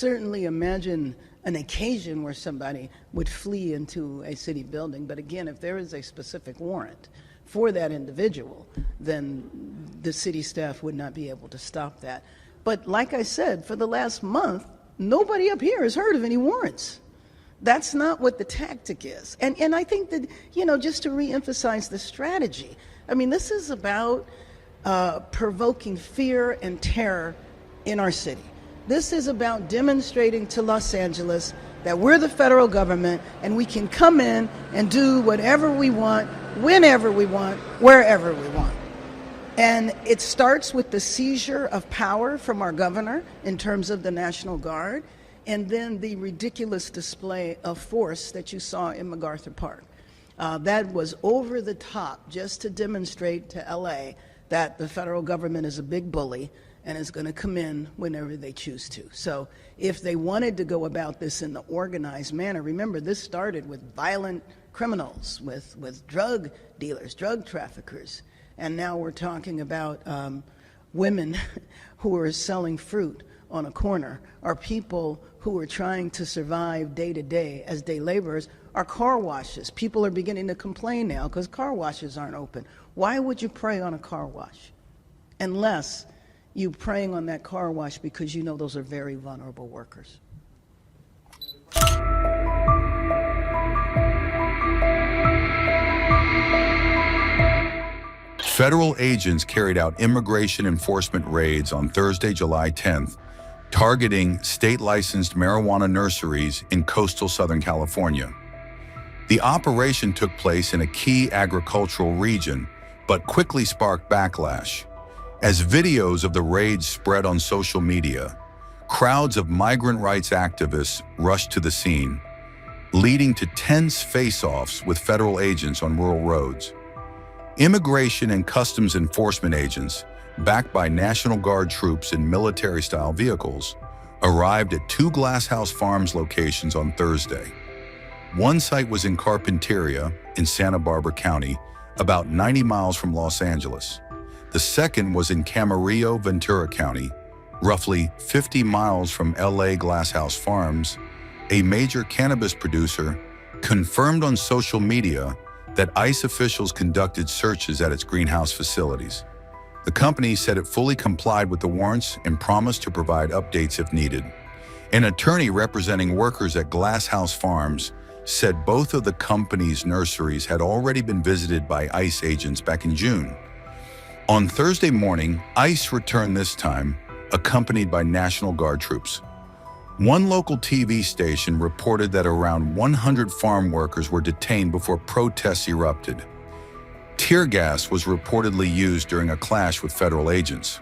Certainly imagine an occasion where somebody would flee into a city building, but again, if there is a specific warrant for that individual, then the city staff would not be able to stop that. But like I said, for the last month, nobody up here has heard of any warrants. That's not what the tactic is. And I think that, just to reemphasize the strategy, I mean, this is about provoking fear and terror in our city. This is about demonstrating to Los Angeles that we're the federal government and we can come in and do whatever we want, whenever we want, wherever we want. And it starts with the seizure of power from our governor in terms of the National Guard, and then the ridiculous display of force that you saw in MacArthur Park. That was over the top just to demonstrate to LA that the federal government is a big bully and is going to come in whenever they choose to. So if they wanted to go about this in the organized manner, remember this started with violent criminals, with drug dealers, drug traffickers, and now we're talking about women who are selling fruit on a corner, or people who are trying to survive day to day as day laborers, are car washes. People are beginning to complain now because car washes aren't open. Why would you prey on a car wash? Unless you preying on that car wash because you know those are very vulnerable workers. Federal agents carried out immigration enforcement raids on Thursday, July 10th, targeting state-licensed marijuana nurseries in coastal Southern California. The operation took place in a key agricultural region, but quickly sparked backlash. As videos of the raids spread on social media, crowds of migrant rights activists rushed to the scene, leading to tense face-offs with federal agents on rural roads. Immigration and Customs Enforcement agents, backed by National Guard troops in military-style vehicles, arrived at two Glass House Farms locations on Thursday. One site was in Carpinteria in Santa Barbara County, about 90 miles from Los Angeles. The second was in Camarillo, Ventura County, roughly 50 miles from LA. Glass House Farms, a major cannabis producer, confirmed on social media that ICE officials conducted searches at its greenhouse facilities. The company said it fully complied with the warrants and promised to provide updates if needed. An attorney representing workers at Glass House Farms said both of the company's nurseries had already been visited by ICE agents back in June. On Thursday morning, ICE returned this time, accompanied by National Guard troops. One local TV station reported that around 100 farm workers were detained before protests erupted. Tear gas was reportedly used during a clash with federal agents.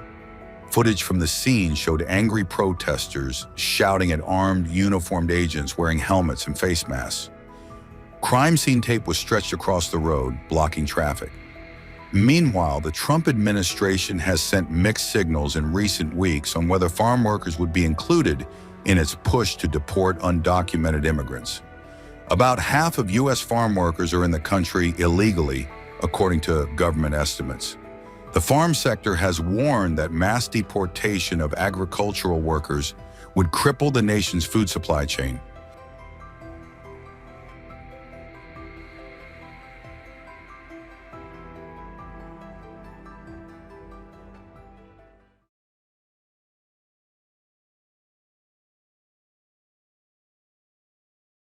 Footage from the scene showed angry protesters shouting at armed, uniformed agents wearing helmets and face masks. Crime scene tape was stretched across the road, blocking traffic. Meanwhile, the Trump administration has sent mixed signals in recent weeks on whether farm workers would be included in its push to deport undocumented immigrants. About half of U.S. farm workers are in the country illegally, according to government estimates. The farm sector has warned that mass deportation of agricultural workers would cripple the nation's food supply chain.